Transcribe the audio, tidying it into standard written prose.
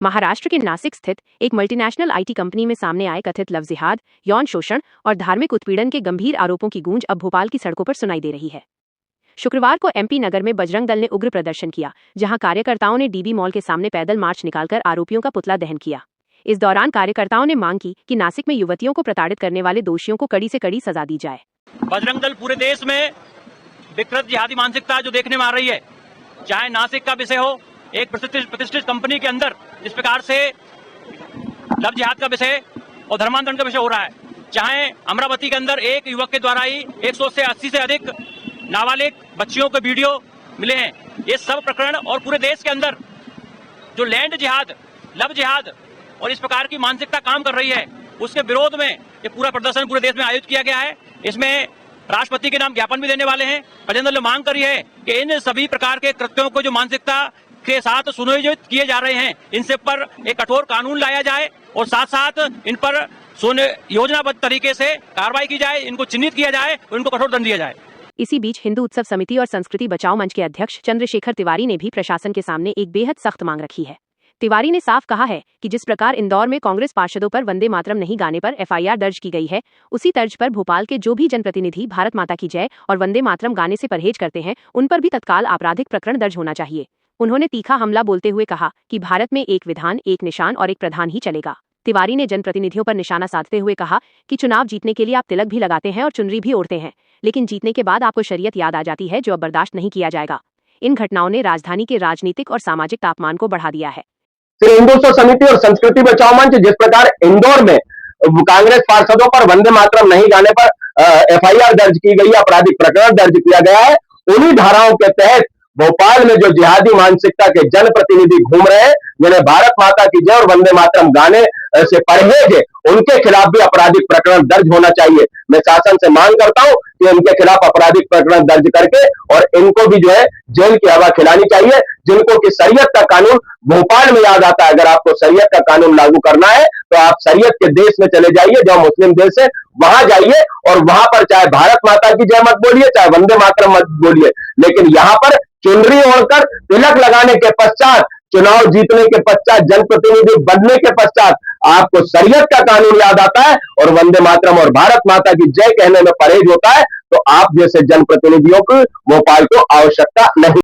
महाराष्ट्र के नासिक स्थित एक मल्टीनेशनल आईटी कंपनी में सामने आए कथित लव जिहाद, यौन शोषण और धार्मिक उत्पीड़न के गंभीर आरोपों की गूंज अब भोपाल की सड़कों पर सुनाई दे रही है। शुक्रवार को एमपी नगर में बजरंग दल ने उग्र प्रदर्शन किया, जहां कार्यकर्ताओं ने डीबी मॉल के सामने पैदल मार्च निकालकर आरोपियों का पुतला दहन किया। इस दौरान कार्यकर्ताओं ने मांग की कि नासिक में युवतियों को प्रताड़ित करने वाले दोषियों को कड़ी से कड़ी सजा दी जाए। बजरंग दल पूरे देश में विकृत जिहादी मानसिकता जो देखने में आ रही है, चाहे नासिक का विषय हो, एक प्रतिष्ठित कंपनी के अंदर जिस प्रकार से लव जिहाद का विषय और धर्मांतरण का विषय हो रहा है, चाहे अमरावती के अंदर एक युवक के द्वारा ही 100 से 80 से अधिक नाबालिग बच्चियों के वीडियो मिले हैं। ये सब प्रकरण और पूरे देश के अंदर जो लैंड जिहाद, लव जिहाद और इस प्रकार की मानसिकता काम कर रही है, उसके विरोध में ये पूरा प्रदर्शन पूरे देश में आयोजित किया गया है। इसमें राष्ट्रपति के नाम ज्ञापन भी देने वाले हैं। बजरंग दल ने मांग करी है कि इन सभी प्रकार के कृत्यों को जो मानसिकता के साथ सुनियोजित किए जा रहे हैं, इनसे पर एक कठोर कानून लाया जाए और साथ साथ इन पर योजनाबद्ध तरीके से कार्रवाई की जाए, इनको चिन्हित किया जाए और इनको कठोर दंड दिया जाए। इसी बीच हिंदू उत्सव समिति और संस्कृति बचाओ मंच के अध्यक्ष चंद्रशेखर तिवारी ने भी प्रशासन के सामने एक बेहद सख्त मांग रखी है। तिवारी ने साफ कहा है कि जिस प्रकार इंदौर में कांग्रेस पार्षदों पर वंदे मातरम नहीं गाने पर एफआईआर दर्ज की गई है, उसी तर्ज पर भोपाल के जो भी जनप्रतिनिधि भारत माता की जय और वंदे मातरम गाने से परहेज करते हैं, उन पर भी तत्काल आपराधिक प्रकरण दर्ज होना चाहिए। उन्होंने तीखा हमला बोलते हुए कहा कि भारत में एक विधान, एक निशान और एक प्रधान ही चलेगा। तिवारी ने जनप्रतिनिधियों पर निशाना साधते हुए कहा कि चुनाव जीतने के लिए आप तिलक भी लगाते हैं और चुनरी भी ओढ़ते हैं, लेकिन जीतने के बाद आपको शरीयत याद आ जाती है, जो अब बर्दाश्त नहीं किया जाएगा। इन घटनाओं ने राजधानी के राजनीतिक और सामाजिक तापमान को बढ़ा दिया है। हिंदू उत्सव समिति और संस्कृति बचाओ मंच जिस प्रकार इंदौर में कांग्रेस पार्षदों पर वंदे मातरम नहीं गाने पर एफआईआर दर्ज की गई, आपराधिक प्रकरण दर्ज किया गया है, उन्हीं धाराओं के तहत भोपाल में जो जिहादी मानसिकता के जनप्रतिनिधि घूम रहे हैं, जिन्हें भारत माता की जय और वंदे मातरम गाने से परहेज है, उनके खिलाफ भी आपराधिक प्रकरण दर्ज होना चाहिए। मैं शासन से मांग करता हूं कि उनके खिलाफ आपराधिक प्रकरण दर्ज करके और इनको भी जो है जेल की हवा खिलानी चाहिए। जिनको कि शरीयत का कानून भोपाल में याद आता है, अगर आपको शरीयत का कानून लागू करना है तो आप शरीयत के देश में चले जाइए, जो मुस्लिम देश है वहां जाइए और वहां पर चाहे भारत माता की जय मत बोलिए, चाहे वंदे मातरम मत बोलिए, लेकिन यहां पर चुनरी ओढ़कर तिलक लगाने के पश्चात, चुनाव जीतने के पश्चात, जनप्रतिनिधि बनने के पश्चात आपको शरीयत का कानून याद आता है और वंदे मातरम और भारत माता की जय कहने में परहेज होता है, तो आप जैसे जनप्रतिनिधियों को भोपाल को आवश्यकता नहीं।